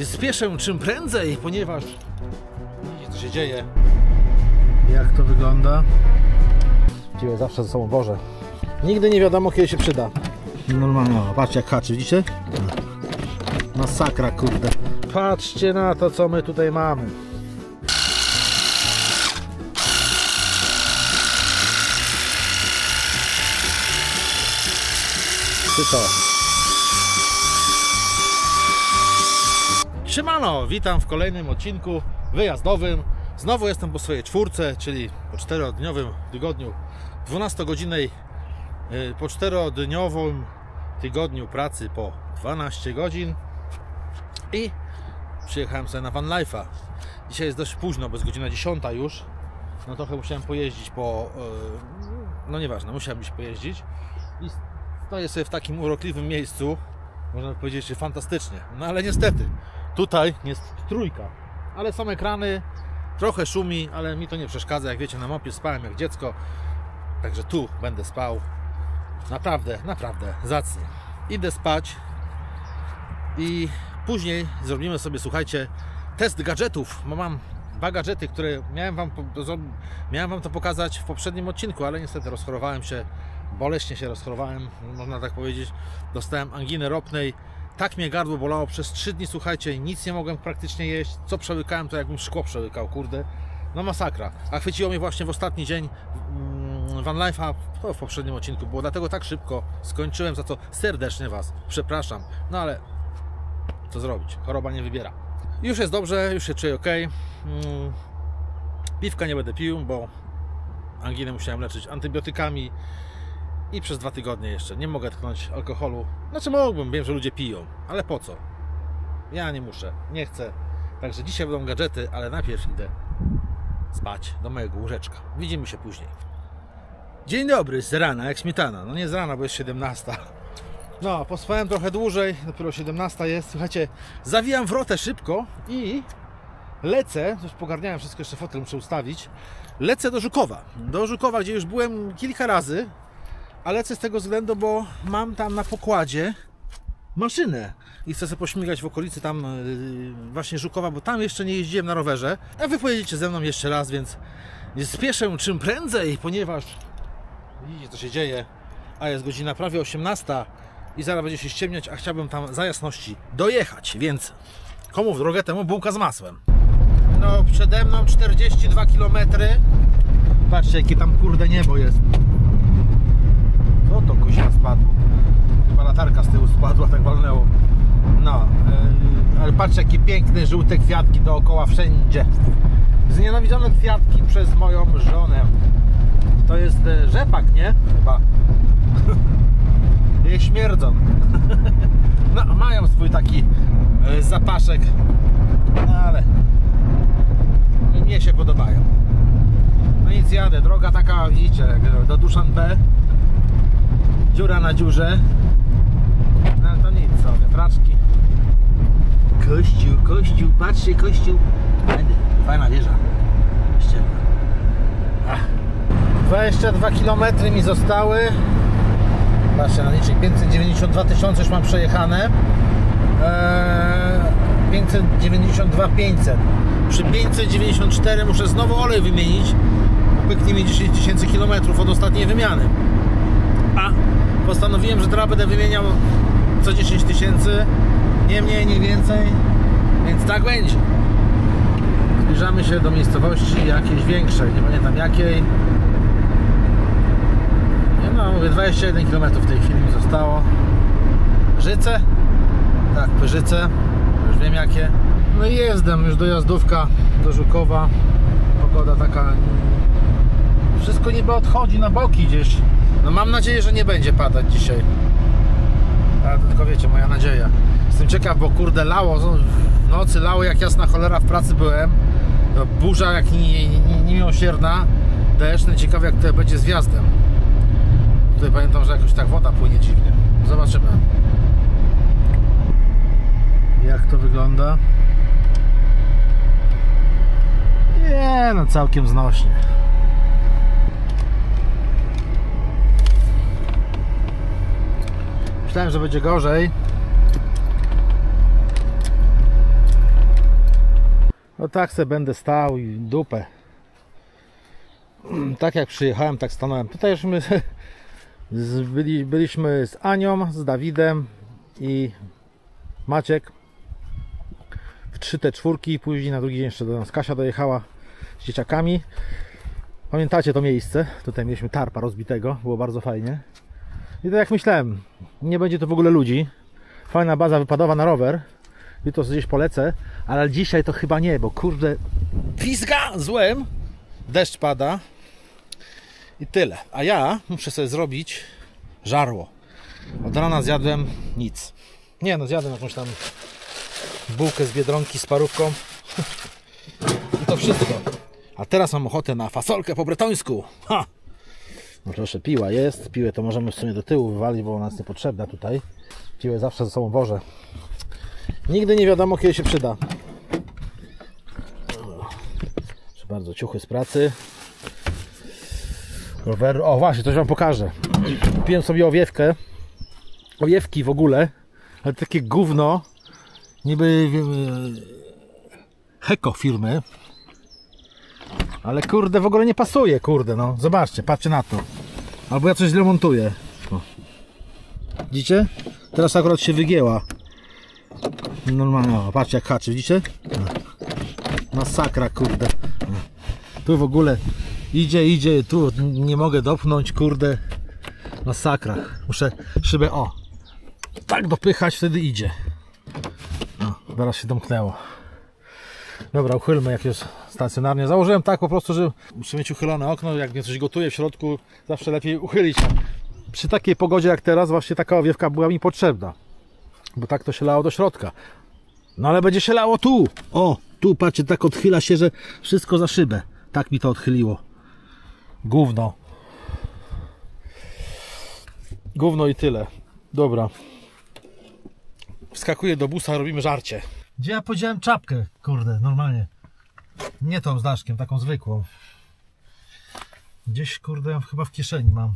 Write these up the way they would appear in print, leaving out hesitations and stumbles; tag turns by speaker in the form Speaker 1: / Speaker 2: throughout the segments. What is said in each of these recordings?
Speaker 1: spieszę czym prędzej, ponieważ widzicie, co się dzieje. Jak to wygląda? Właściwie zawsze ze sobą wożę. Nigdy nie wiadomo, kiedy się przyda. Normalnie, patrzcie jak haczy, widzicie? Masakra, kurde. Patrzcie na to, co my tutaj mamy. Czy to? Siemano, witam w kolejnym odcinku wyjazdowym. Znowu jestem po swojej czwórce, czyli po 4-dniowym tygodniu 12-godzinnej, po 4-dniowym tygodniu pracy po 12 godzin i przyjechałem sobie na van life'a. Dzisiaj jest dość późno, bo jest godzina 10 już. No trochę musiałem pojeździć po... no nieważne, musiałem gdzieś pojeździć i stoję sobie w takim urokliwym miejscu, można powiedzieć, że fantastycznie. No ale niestety, tutaj jest trójka, ale są ekrany, trochę szumi, ale mi to nie przeszkadza. Jak wiecie, na mopie spałem jak dziecko, także tu będę spał. Naprawdę, naprawdę zacnie. Idę spać i później zrobimy sobie, słuchajcie, test gadżetów. Bo mam dwa gadżety, które miałem wam to pokazać w poprzednim odcinku, ale niestety rozchorowałem się, boleśnie się rozchorowałem, można tak powiedzieć. Dostałem anginy ropnej. Tak mnie gardło bolało przez 3 dni, słuchajcie, nic nie mogłem praktycznie jeść. Co przełykałem, to jakbym szkło przełykał, kurde. No masakra. A chwyciło mnie właśnie w ostatni dzień van life'a, to w poprzednim odcinku było, dlatego tak szybko skończyłem, za co serdecznie was przepraszam. No ale co zrobić? Choroba nie wybiera. Już jest dobrze, już się czuję ok. Piwka nie będę pił, bo anginę musiałem leczyć antybiotykami. I przez 2 tygodnie jeszcze nie mogę tknąć alkoholu. Znaczy mógłbym, wiem, że ludzie piją, ale po co? Ja nie muszę, nie chcę. Także dzisiaj będą gadżety, ale najpierw idę spać do mojego łóżeczka. Widzimy się później. Dzień dobry, z rana, jak śmietana. No nie z rana, bo jest 17. No, pospałem trochę dłużej, dopiero 17 jest. Słuchajcie, zawijam wrotę szybko i lecę, już pogarniałem wszystko, jeszcze fotel muszę ustawić. Lecę do Żukowa. Do Żukowa, gdzie już byłem kilka razy. A lecę z tego względu, bo mam tam na pokładzie maszynę i chcę sobie pośmigać w okolicy tam właśnie Żukowa, bo tam jeszcze nie jeździłem na rowerze. A wy pojedziecie ze mną jeszcze raz, więc spieszę czym prędzej, ponieważ widzicie, co się dzieje, a jest godzina prawie 18 i zaraz będzie się ściemniać, a chciałbym tam za jasności dojechać, więc komu w drogę, temu bułka z masłem. No przede mną 42 km. Patrzcie, jakie tam kurde niebo jest. Co to kozia spadło? Chyba latarka z tyłu spadła, tak walnęło. No, ale patrzcie, jakie piękne żółte kwiatki dookoła wszędzie. Znienawidzone kwiatki przez moją żonę. To jest rzepak, nie? Chyba. Je śmierdzą. No, mają swój taki zapaszek. No ale mnie się podobają. No nic, jadę. Droga taka, widzicie, do Duszanbe. Dziura na dziurze. No to nic, co, wiatraczki. Kościół, patrzcie, kościół. Fajna wieża. Ściemna. 22 km mi zostały. Patrzcie na licznik, 592 000 już mam przejechane. 592 500. Przy 594 muszę znowu olej wymienić. Pyknie mi 10 000 km od ostatniej wymiany. A postanowiłem, że teraz będę wymieniał co 10 000, nie mniej, nie więcej, więc tak będzie. Zbliżamy się do miejscowości jakiejś większej, nie pamiętam jakiej. No mówię, 21 km w tej chwili mi zostało. Pyrzyce? Tak, Pyrzyce, już wiem jakie. No i jezdem, już dojazdówka do Żukowa. Pogoda taka, wszystko niby odchodzi na boki gdzieś. No mam nadzieję, że nie będzie padać dzisiaj. Ale to tylko wiecie, moja nadzieja. Jestem ciekaw, bo kurde lało, w nocy lało jak jasna cholera, w pracy byłem. No, burza jak niemiłosierna. Deszcz, no ciekawe jak to będzie z wjazdem. Tutaj pamiętam, że jakoś tak woda płynie dziwnie. Zobaczymy. Jak to wygląda? Nie, no całkiem znośnie. Myślałem, że będzie gorzej. No tak se będę stał i dupę. Tak jak przyjechałem, tak stanąłem. Tutaj już my byliśmy z Anią, z Dawidem i Maciek w 3 te 4. Później na drugi dzień jeszcze do nas Kasia dojechała z dzieciakami. Pamiętacie to miejsce? Tutaj mieliśmy tarpa rozbitego, było bardzo fajnie. I tak jak myślałem, nie będzie to w ogóle ludzi. Fajna baza wypadowa na rower. I to gdzieś polecę, ale dzisiaj to chyba nie, bo kurde pizga złem. Deszcz pada i tyle. A ja muszę sobie zrobić żarło. Od rana zjadłem nic. Nie no, zjadłem jakąś tam bułkę z Biedronki z parówką. I to wszystko. A teraz mam ochotę na fasolkę po bretońsku. Ha! No proszę, piła jest. Piłę to możemy w sumie do tyłu wywalić, bo ona jest niepotrzebna tutaj. Piłę zawsze ze sobą wożę. Nigdy nie wiadomo, kiedy się przyda. Proszę bardzo, ciuchy z pracy. Rower. O właśnie, coś wam pokażę. Kupiłem sobie owiewkę. Owiewki w ogóle. Ale takie gówno. Niby Heko firmy. Ale kurde, w ogóle nie pasuje, kurde, no. Zobaczcie, patrzcie na to. Albo ja coś źle montuję. O. Widzicie? Teraz akurat się wygięła. Normalnie, o, patrzcie jak haczy, widzicie? Masakra, kurde. Tu w ogóle idzie, tu nie mogę dopchnąć, kurde. Masakra. Muszę szybę, o, tak dopychać, wtedy idzie. O, zaraz się domknęło. Dobra, uchylmy jakieś stacjonarnie. Założyłem tak po prostu, że muszę mieć uchylone okno, jak mnie coś gotuje w środku, zawsze lepiej uchylić. Przy takiej pogodzie jak teraz właśnie taka owiewka była mi potrzebna. Bo tak to się lało do środka. No ale będzie się lało tu. O, tu patrzcie, tak odchyla się, że wszystko za szybę. Tak mi to odchyliło. Gówno. Gówno i tyle. Dobra. Wskakuję do busa, robimy żarcie. Gdzie ja podziałem czapkę? Kurde, normalnie. Nie tą z daszkiem, taką zwykłą. Gdzieś, kurde, chyba w kieszeni mam.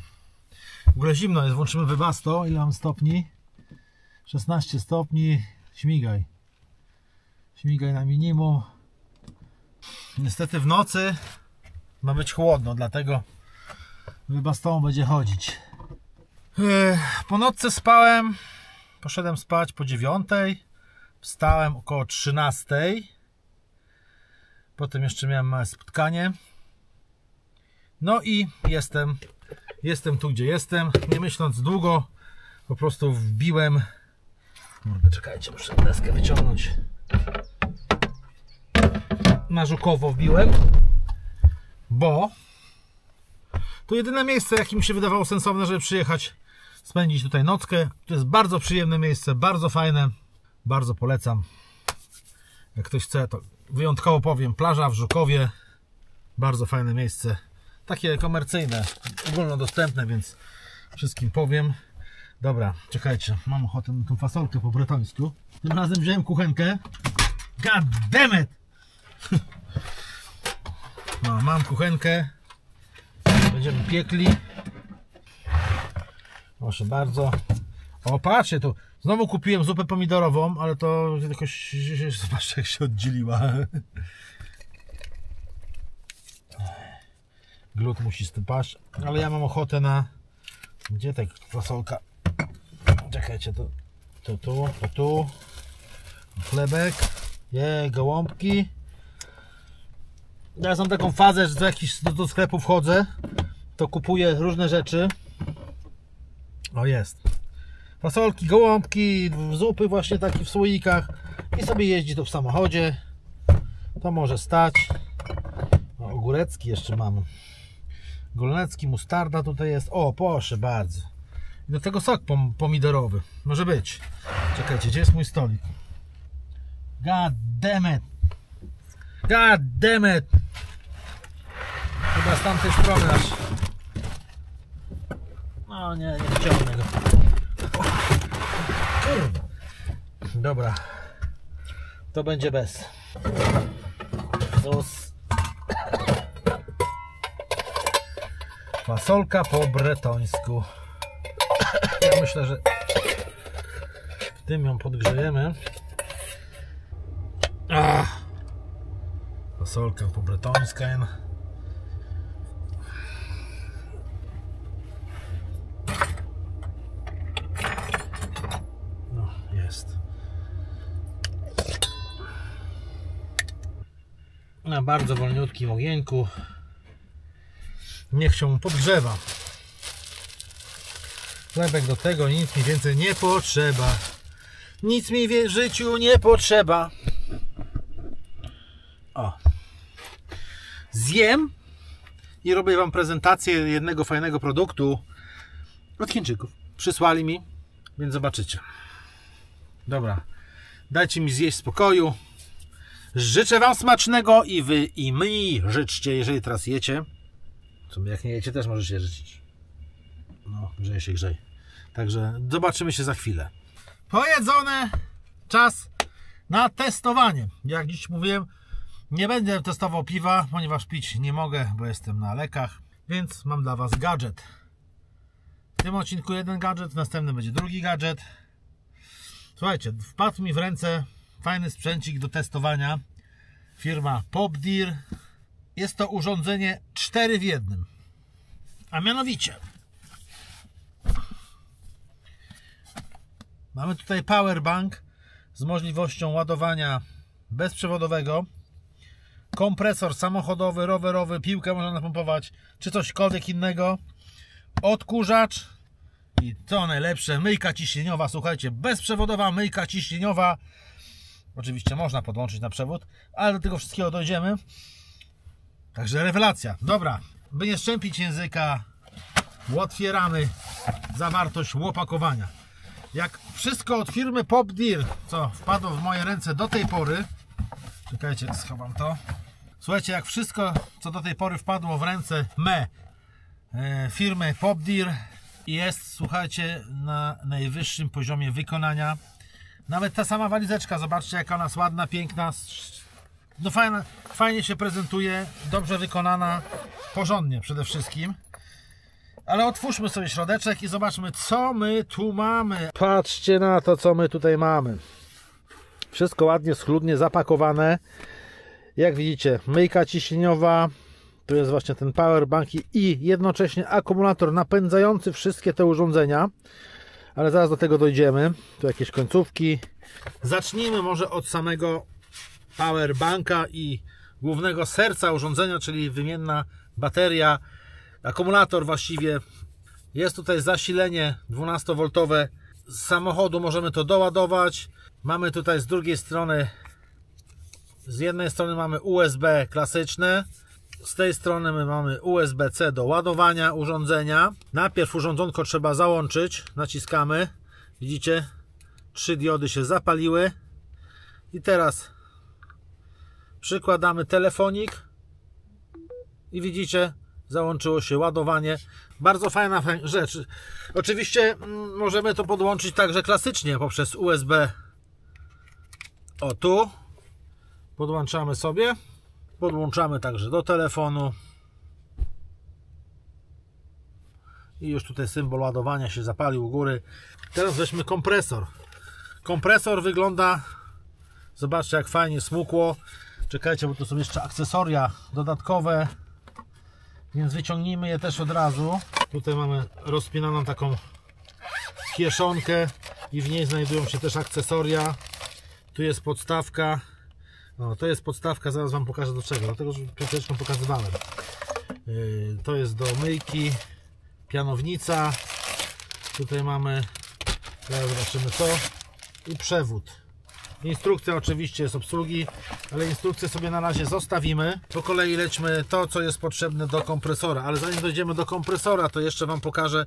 Speaker 1: W ogóle zimno jest, włączymy Webasto. Ile mam stopni? 16 stopni. Śmigaj. Śmigaj na minimum. Niestety w nocy ma być chłodno, dlatego Webastą będzie chodzić. Po nocce spałem. Poszedłem spać po 9. Wstałem około 13. Potem jeszcze miałem małe spotkanie. No i jestem tu, gdzie jestem. Nie myśląc długo, po prostu wbiłem. Czekajcie, muszę deskę wyciągnąć. Na Żukowo wbiłem, bo to jedyne miejsce, jakie mi się wydawało sensowne, żeby przyjechać, spędzić tutaj nockę. To jest bardzo przyjemne miejsce, bardzo fajne, bardzo polecam. Jak ktoś chce, to wyjątkowo powiem, plaża w Żukowie, bardzo fajne miejsce, takie komercyjne, ogólnodostępne, więc wszystkim powiem. Dobra, czekajcie, mam ochotę na tą fasolkę po bretońsku. Tym razem wziąłem kuchenkę. God damn it! No, mam kuchenkę. Będziemy piekli. Proszę bardzo. O, patrzcie, tu znowu kupiłem zupę pomidorową, ale to jakoś, zobaczcie jak się oddzieliła. Glut musi stypać, ale ja mam ochotę na... Gdzie ta fasolka? Czekajcie, to tu. Chlebek. Gołąbki. Ja mam taką fazę, że do sklepu wchodzę, to kupuję różne rzeczy. O, jest. Fasolki, gołąbki, zupy właśnie takie w słoikach i sobie jeździ to w samochodzie. To może stać. O, ogórecki jeszcze mam. Golnecki, mustarda tutaj jest. O, proszę bardzo. I do tego sok pomidorowy. Może być. Czekajcie, gdzie jest mój stolik? God damn it. God damn it. Chyba z tamtej strony aż. No nie wciągnę go. Dobra. To będzie bez. Sos. Fasolka po bretońsku. Ja myślę, że w tym ją podgrzejemy. Parasolkę po bretońską. No, jest. Na bardzo wolniutkim ogienku. Niech się podgrzewa. Chlebek do tego, nic mi więcej nie potrzeba. Nic mi w życiu nie potrzeba. O. Zjem i robię Wam prezentację jednego fajnego produktu od Chińczyków. Przysłali mi, więc zobaczycie. Dobra, dajcie mi zjeść w spokoju. Życzę Wam smacznego i Wy i mi życzcie, jeżeli teraz jecie. Co jak nie jecie, też możecie życzyć. No, grzeje się grzeje. Także zobaczymy się za chwilę. Pojedzone, czas na testowanie. Jak dziś mówiłem, nie będę testował piwa, ponieważ pić nie mogę, bo jestem na lekach, więc mam dla Was gadżet. W tym odcinku jeden gadżet, w następnym będzie drugi gadżet. Słuchajcie, wpadł mi w ręce fajny sprzęcik do testowania. Firma Popdir. Jest to urządzenie 4 w 1. A mianowicie mamy tutaj powerbank z możliwością ładowania bezprzewodowego, kompresor samochodowy, rowerowy, piłkę można napompować, czy cośkolwiek innego, odkurzacz i co najlepsze, myjka ciśnieniowa. Słuchajcie, bezprzewodowa myjka ciśnieniowa. Oczywiście można podłączyć na przewód, ale do tego wszystkiego dojdziemy. Także rewelacja. Dobra, by nie szczępić języka, otwieramy zawartość opakowania. Jak wszystko od firmy Popdir, co wpadło w moje ręce do tej pory, czekajcie, schowam to. Słuchajcie, jak wszystko, co do tej pory wpadło w ręce firmy Popdir, jest, słuchajcie, na najwyższym poziomie wykonania. Nawet ta sama walizeczka, zobaczcie, jaka ona jest ładna, piękna. No fajnie się prezentuje, dobrze wykonana, porządnie przede wszystkim. Ale otwórzmy sobie środeczek i zobaczmy, co my tu mamy. Patrzcie na to, co my tutaj mamy. Wszystko ładnie, schludnie zapakowane. Jak widzicie, myjka ciśnieniowa. Tu jest właśnie ten powerbank i jednocześnie akumulator napędzający wszystkie te urządzenia. Ale zaraz do tego dojdziemy. Tu jakieś końcówki. Zacznijmy może od samego powerbanka i głównego serca urządzenia, czyli wymienna bateria, akumulator właściwie. Jest tutaj zasilenie 12V z samochodu, możemy to doładować. Mamy tutaj z drugiej strony, z jednej strony mamy USB klasyczne, z tej strony my mamy USB-C do ładowania urządzenia. Najpierw urządzonko trzeba załączyć, naciskamy, widzicie, 3 diody się zapaliły i teraz przykładamy telefonik i widzicie, załączyło się ładowanie. Bardzo fajna rzecz. Oczywiście możemy to podłączyć także klasycznie poprzez USB. O tu podłączamy sobie. Podłączamy także do telefonu. I już tutaj symbol ładowania się zapalił u góry. Teraz weźmy kompresor. Kompresor wygląda, zobaczcie, jak fajnie smukło. Czekajcie, bo tu są jeszcze akcesoria dodatkowe, więc wyciągnijmy je też od razu. Tutaj mamy rozpinaną taką kieszonkę i w niej znajdują się też akcesoria. Tu jest podstawka. No, to jest podstawka, zaraz Wam pokażę do czego, dlatego że przed chwileczką pokazywałem. To jest do myjki, pianownica. Tutaj mamy, zaraz zobaczymy co, i przewód. Instrukcja oczywiście jest obsługi, ale instrukcję sobie na razie zostawimy. Po kolei lećmy to, co jest potrzebne do kompresora, ale zanim dojdziemy do kompresora, to jeszcze Wam pokażę.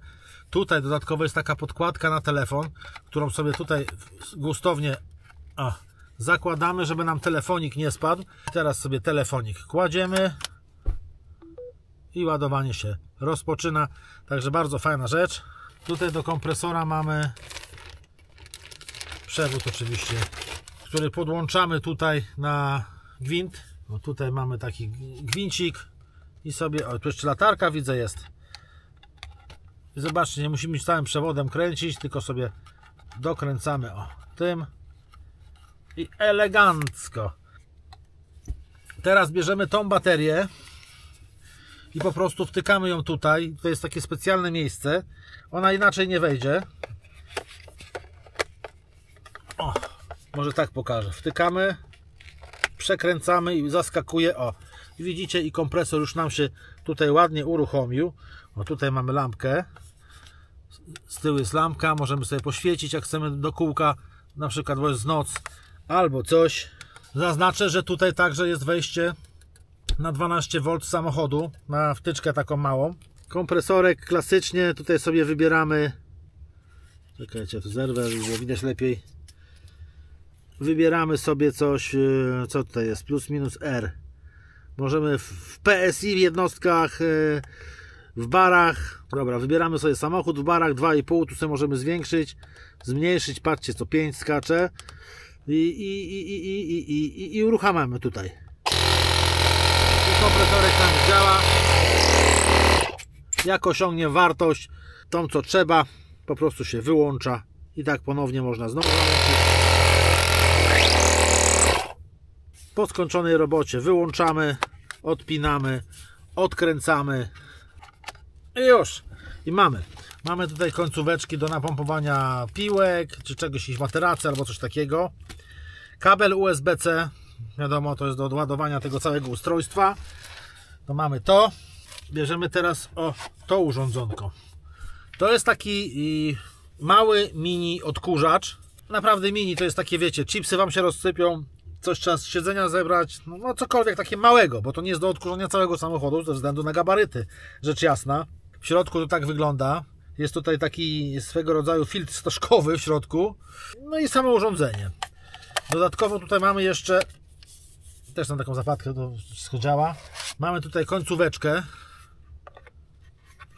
Speaker 1: Tutaj dodatkowo jest taka podkładka na telefon, którą sobie tutaj gustownie zakładamy, żeby nam telefonik nie spadł. Teraz sobie telefonik kładziemy i ładowanie się rozpoczyna. Także bardzo fajna rzecz. Tutaj do kompresora mamy przewód oczywiście, który podłączamy tutaj na gwint. No tutaj mamy taki gwincik i sobie, o, tu jeszcze latarka widzę jest. I zobaczcie, nie musimy całym przewodem kręcić, tylko sobie dokręcamy tym i elegancko. Teraz bierzemy tą baterię i po prostu wtykamy ją tutaj. To jest takie specjalne miejsce. Ona inaczej nie wejdzie. O, może tak pokażę. Wtykamy, przekręcamy i zaskakuje. O, i widzicie, i kompresor już nam się tutaj ładnie uruchomił. O, tutaj mamy lampkę. Z tyłu jest lampka. Możemy sobie poświecić, jak chcemy do kółka. Na przykład, bo jest noc albo coś. Zaznaczę, że tutaj także jest wejście na 12V z samochodu, na wtyczkę taką małą. Kompresorek klasycznie, tutaj sobie wybieramy. Czekajcie, tu zerwę, żeby było widać lepiej. Wybieramy sobie coś, co tutaj jest, plus minus R. Możemy w PSI, w jednostkach, w barach. Dobra, wybieramy sobie samochód w barach 2,5, tu sobie możemy zwiększyć, zmniejszyć, patrzcie, co 5 skacze. I uruchamiamy tutaj. Kompresorek tam działa. Jak osiągnie wartość, tą co trzeba, po prostu się wyłącza i tak ponownie można znowu załączyć. Po skończonej robocie wyłączamy, odpinamy, odkręcamy i już. I mamy tutaj końcóweczki do napompowania piłek, czy czegoś, jakiejś materacy albo coś takiego. Kabel USB-C, wiadomo, to jest do odładowania tego całego ustrojstwa. To mamy to. Bierzemy teraz to urządzonko. To jest taki mały mini odkurzacz. Naprawdę mini, to jest takie, wiecie, chipsy wam się rozsypią, coś trzeba z siedzenia zebrać, no cokolwiek takie małego, bo to nie jest do odkurzania całego samochodu ze względu na gabaryty, rzecz jasna. W środku to tak wygląda. Jest tutaj taki swego rodzaju filtr stożkowy w środku. No i samo urządzenie. Dodatkowo tutaj mamy jeszcze, też na taką zapadkę, to wszystko działa. Mamy tutaj końcóweczkę,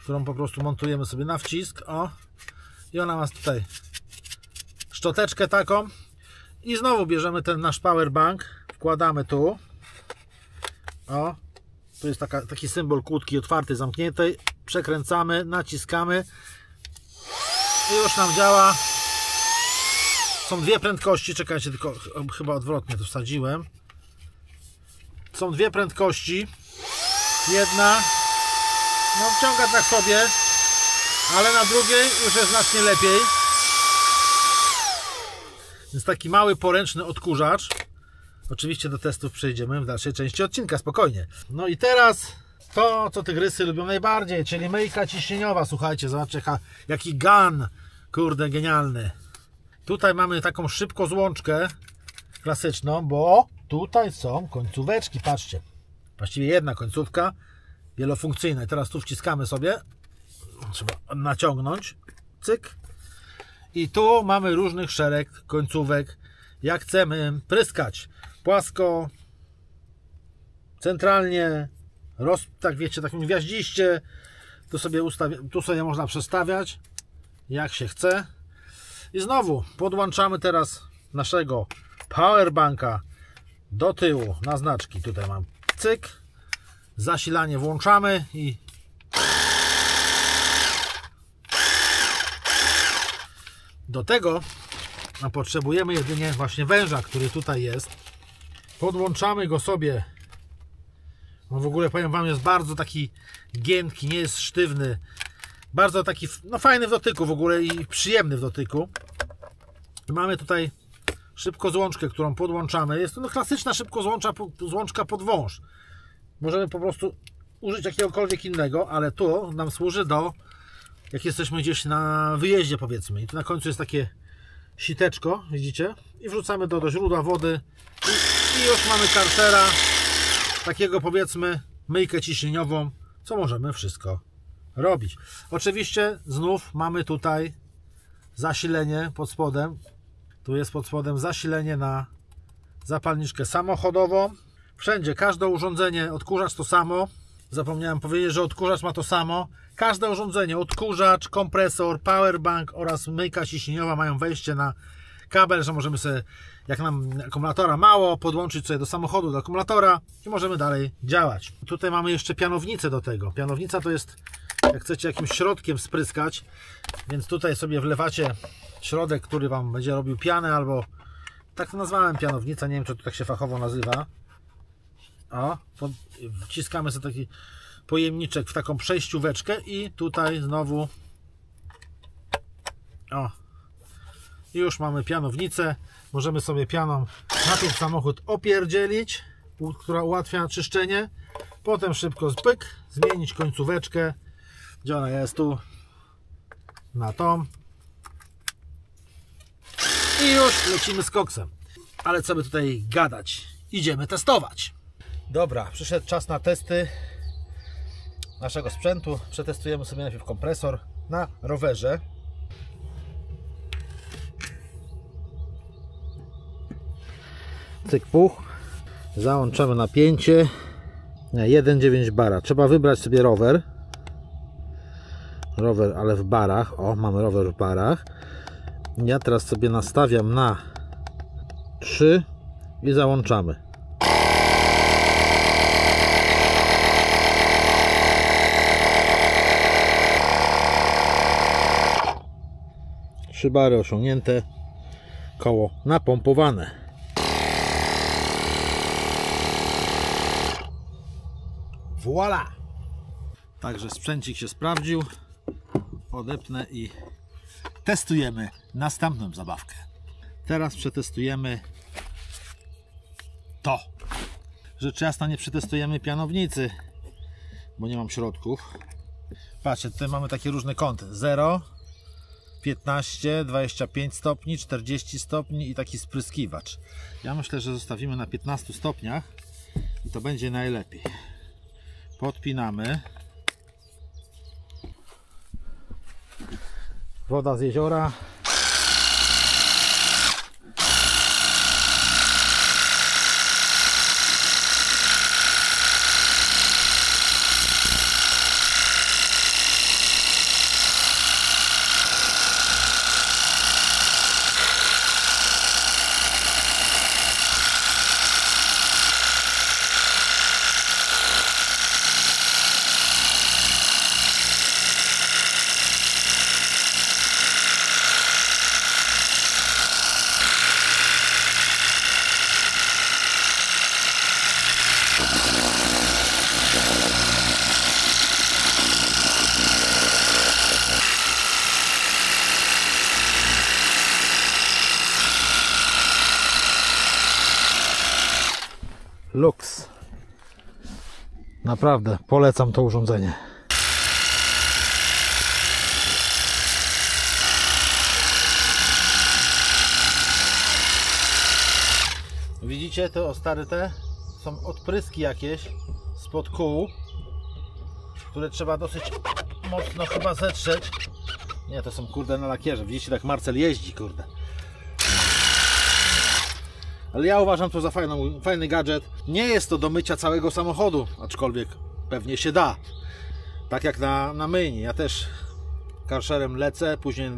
Speaker 1: którą po prostu montujemy sobie na wcisk. O, i ona ma tutaj szczoteczkę taką. I znowu bierzemy ten nasz powerbank, wkładamy tu. O, tu jest taki symbol kłódki otwartej, zamkniętej. Przekręcamy, naciskamy i już nam działa. Są dwie prędkości, czekajcie, tylko chyba odwrotnie to wsadziłem. Są dwie prędkości. Jedna, no wciąga tak sobie, ale na drugiej już jest znacznie lepiej. Jest taki mały poręczny odkurzacz. Oczywiście do testów przejdziemy w dalszej części odcinka, spokojnie. No i teraz to, co tygrysy lubią najbardziej, czyli myjka ciśnieniowa. Słuchajcie, zobaczcie jaki gun, kurde, genialny. Tutaj mamy taką szybkozłączkę klasyczną, bo tutaj są końcóweczki, patrzcie. Właściwie jedna końcówka wielofunkcyjna. I teraz tu wciskamy sobie, trzeba naciągnąć, cyk. I tu mamy różnych szereg końcówek. Jak chcemy pryskać płasko, centralnie, tak wiecie, takim gwiaździście, tu sobie można przestawiać jak się chce. I znowu podłączamy teraz naszego powerbanka do tyłu na znaczki. Tutaj mam cyk, zasilanie włączamy i do tego potrzebujemy jedynie właśnie węża, który tutaj jest. Podłączamy go sobie. On w ogóle, powiem wam, jest bardzo taki giętki, nie jest sztywny. Bardzo taki, no fajny w dotyku w ogóle i przyjemny w dotyku. Mamy tutaj szybkozłączkę, którą podłączamy. Jest to no klasyczna szybkozłączka pod wąż. Możemy po prostu użyć jakiegokolwiek innego, ale tu nam służy do, jak jesteśmy gdzieś na wyjeździe, powiedzmy. I tu na końcu jest takie siteczko, widzicie? I wrzucamy do źródła wody i już mamy kartera, takiego, powiedzmy, myjkę ciśnieniową, co możemy wszystko robić. Oczywiście znów mamy tutaj zasilenie pod spodem. Tu jest pod spodem zasilenie na zapalniczkę samochodową. Wszędzie, każde urządzenie, odkurzacz to samo. Zapomniałem powiedzieć, że odkurzacz ma to samo. Każde urządzenie, odkurzacz, kompresor, powerbank oraz myjka ciśnieniowa mają wejście na kabel, że możemy sobie, jak nam akumulatora mało, podłączyć sobie do samochodu, do akumulatora i możemy dalej działać. Tutaj mamy jeszcze pianownicę do tego. Pianownica to jest, jak chcecie jakimś środkiem spryskać, więc tutaj sobie wlewacie środek, który wam będzie robił pianę, albo tak to nazwałem, pianownica, nie wiem, czy to tak się fachowo nazywa. O, wciskamy sobie taki pojemniczek w taką przejścióweczkę i tutaj znowu o, już mamy pianownicę. Możemy sobie pianą na ten samochód opierdzielić, która ułatwia czyszczenie. Potem szybko zbyk, zmienić końcóweczkę, gdzie ona jest, tu na tą i już lecimy z koksem. Ale co by tutaj gadać, idziemy testować. Dobra, przyszedł czas na testy naszego sprzętu. Przetestujemy sobie najpierw kompresor na rowerze. Cyk puch, załączamy napięcie 1,9 bara. Trzeba wybrać sobie rower, ale w barach. O, mamy rower w barach. Ja teraz sobie nastawiam na 3 i załączamy. Trzy bary osiągnięte, koło napompowane. Voila! Także sprzęcik się sprawdził. Odepnę i testujemy następną zabawkę. Teraz przetestujemy to. Rzecz jasna nie przetestujemy pianownicy, bo nie mam środków. Patrzcie, tutaj mamy takie różne kąty. 0, 15, 25 stopni, 40 stopni i taki spryskiwacz. Ja myślę, że zostawimy na 15 stopniach i to będzie najlepiej. Podpinamy. Woda z jeziora. Lux. Naprawdę polecam to urządzenie. Widzicie, to stare te są odpryski jakieś spod kół, które trzeba dosyć mocno chyba zetrzeć. Nie, to są kurde na lakierze. Widzicie, tak Marcel jeździ, kurde. Ale ja uważam to za fajny gadżet. Nie jest to do mycia całego samochodu, aczkolwiek pewnie się da. Tak jak na myjni. Ja też karszerem lecę, później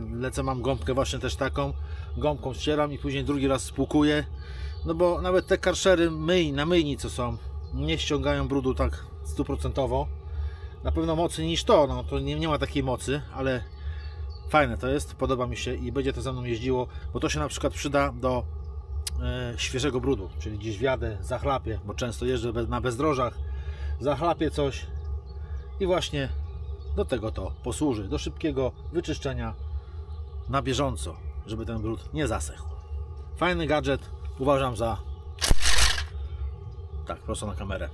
Speaker 1: mam gąbkę właśnie też taką. Gąbką ścieram i później drugi raz spłukuję. No bo nawet te karszery na myjni co są, nie ściągają brudu tak 100%. Na pewno mocniej niż to, no to nie ma takiej mocy, ale fajne to jest, podoba mi się i będzie to za mną jeździło, bo to się na przykład przyda do świeżego brudu, czyli gdzieś wjadę, zachlapię, bo często jeżdżę na bezdrożach, zachlapię coś i właśnie do tego to posłuży, do szybkiego wyczyszczenia na bieżąco, żeby ten brud nie zasechł. Fajny gadżet, uważam za tak, prosto na kamerę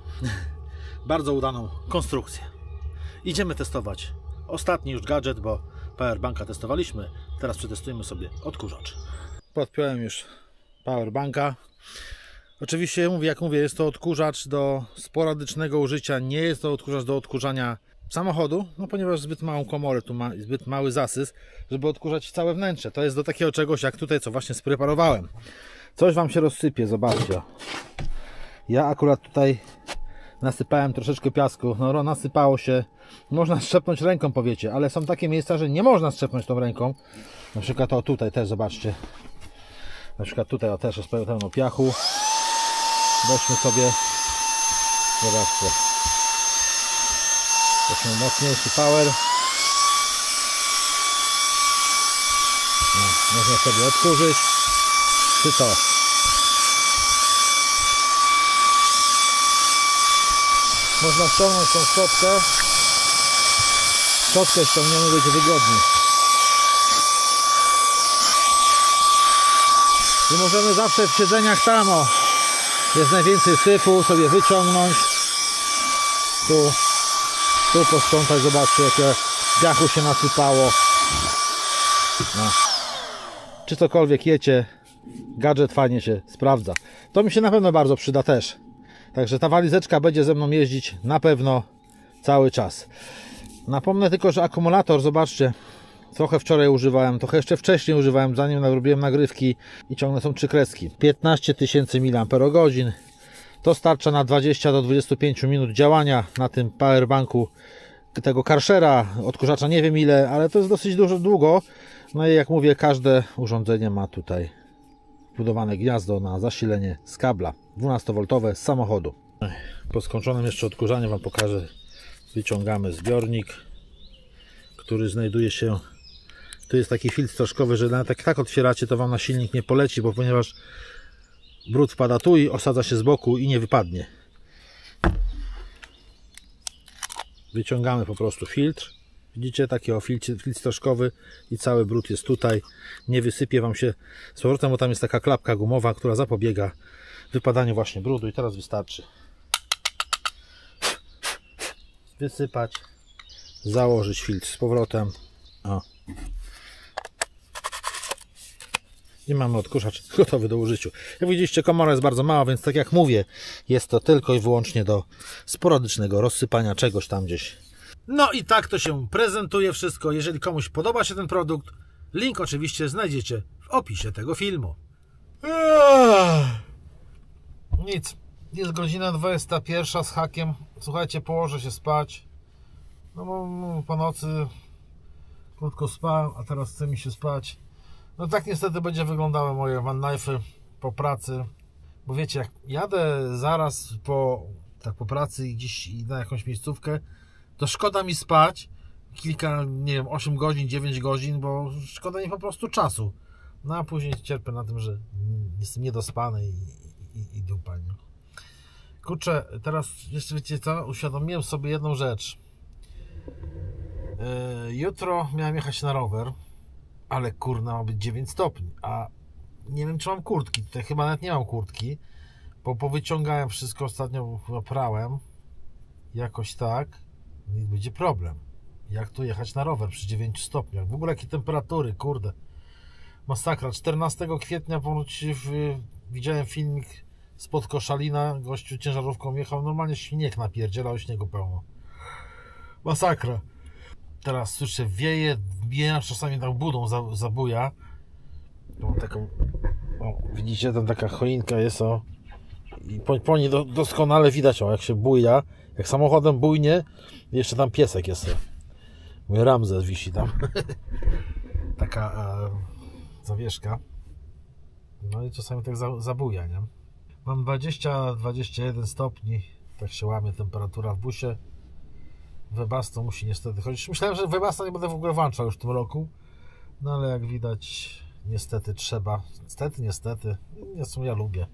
Speaker 1: bardzo udaną konstrukcję. Idziemy testować ostatni już gadżet, bo powerbanka testowaliśmy, teraz przetestujemy sobie odkurzacz. Podpiąłem już powerbanka. Oczywiście jak mówię, jest to odkurzacz do sporadycznego użycia, nie jest to odkurzacz do odkurzania samochodu, no ponieważ zbyt małą komorę tu ma, zbyt mały zasys, żeby odkurzać całe wnętrze. To jest do takiego czegoś jak tutaj, co właśnie spreparowałem. Coś Wam się rozsypie, zobaczcie. Ja akurat tutaj nasypałem troszeczkę piasku, no nasypało się, można strzepnąć ręką, powiecie, ale są takie miejsca, że nie można strzepnąć tą ręką. Na przykład o tutaj też, zobaczcie. Na przykład tutaj też jest pełno piachu. Weźmy sobie, zobaczcie, weźmy mocniejszy power. No, można sobie odkurzyć, czy to. Można ściągnąć tą szczotkę. Szczotkę ściągniemy, będzie wygodnie. I możemy zawsze w siedzeniach tam, o, jest najwięcej syfu, sobie wyciągnąć. Tu posprzątać, zobaczcie, jakie piachu się nasypało. No. Czy cokolwiek jecie, gadżet fajnie się sprawdza. To mi się na pewno bardzo przyda też. Także ta walizeczka będzie ze mną jeździć na pewno cały czas. Napomnę tylko, że akumulator, zobaczcie, trochę wczoraj używałem, trochę jeszcze wcześniej używałem, zanim robiłem nagrywki i ciągle są 3 kreski. 15 000 mAh. To starcza na 20 do 25 minut działania na tym powerbanku tego Karshera, odkurzacza nie wiem ile, ale to jest dosyć długo. No i jak mówię, każde urządzenie ma tutaj wbudowane gniazdo na zasilenie z kabla 12V z samochodu. Po skończonym jeszcze odkurzaniu Wam pokażę. Wyciągamy zbiornik, który znajduje się, tu jest taki filtr stożkowy, że nawet jak tak otwieracie, to Wam na silnik nie poleci, bo ponieważ brud wpada tu i osadza się z boku i nie wypadnie. Wyciągamy po prostu filtr. Widzicie, taki filtr stożkowy i cały brud jest tutaj. Nie wysypie Wam się z powrotem, bo tam jest taka klapka gumowa, która zapobiega wypadaniu właśnie brudu. I teraz wystarczy wysypać, założyć filtr z powrotem. O. I mamy odkurzacz gotowy do użycia. Jak widzieliście, komora jest bardzo mała, więc tak jak mówię, jest to tylko i wyłącznie do sporadycznego rozsypania czegoś tam gdzieś. No i tak to się prezentuje wszystko. Jeżeli komuś podoba się ten produkt, link oczywiście znajdziecie w opisie tego filmu. Nic. Jest godzina 21 z hakiem. Słuchajcie, położę się spać. No bo po nocy krótko spałem, a teraz chce mi się spać. No tak niestety będzie wyglądały moje van knife'y po pracy. Bo wiecie, jak jadę zaraz po pracy i gdzieś na jakąś miejscówkę, to szkoda mi spać kilka, nie wiem, 8 godzin, 9 godzin, bo szkoda mi po prostu czasu. No a później cierpię na tym, że jestem niedospany i dupa. Nie? Kurczę, teraz jeszcze wiecie co? Uświadomiłem sobie jedną rzecz. Jutro miałem jechać na rower, ale kurna ma być 9 stopni, a nie wiem czy mam kurtki. Tutaj chyba nawet nie mam kurtki, bo powyciągałem wszystko, ostatnio prałem jakoś tak. I będzie problem. Jak tu jechać na rower przy 9 stopniach? W ogóle jakie temperatury, kurde. Masakra. 14 kwietnia ponoć widziałem filmik spod Koszalina. Gościu ciężarówką jechał. Normalnie śnieg napierdzielał, śniegu pełno. Masakra. Teraz słyszę, wieje, czasami tak budą zabuja. Mam taką, o, widzicie, tam taka choinka jest, o. I po niej doskonale widać, o, jak się buja. Jak samochodem bujnie, jeszcze tam piesek jest. Mój Ramzes wisi tam. Taka zawieszka. No i czasami tak zabuja, nie? Mam 20-21 stopni. Tak się łamie temperatura w busie. Webasto musi niestety chodzić. Myślałem, że Webasta nie będę w ogóle włączał już w tym roku. No ale jak widać, niestety trzeba. Niestety. Ja lubię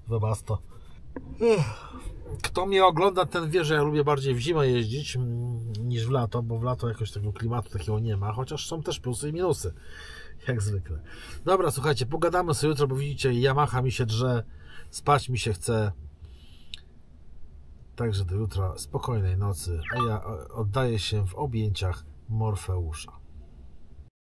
Speaker 1: Webasto. Kto mnie ogląda, ten wie, że ja lubię bardziej w zimę jeździć niż w lato, bo w lato jakoś tego klimatu takiego nie ma, chociaż są też plusy i minusy, jak zwykle. Dobra, słuchajcie, pogadamy sobie jutro, bo widzicie, Yamaha mi się drze, spać mi się chce. Także do jutra, spokojnej nocy, a ja oddaję się w objęciach Morfeusza.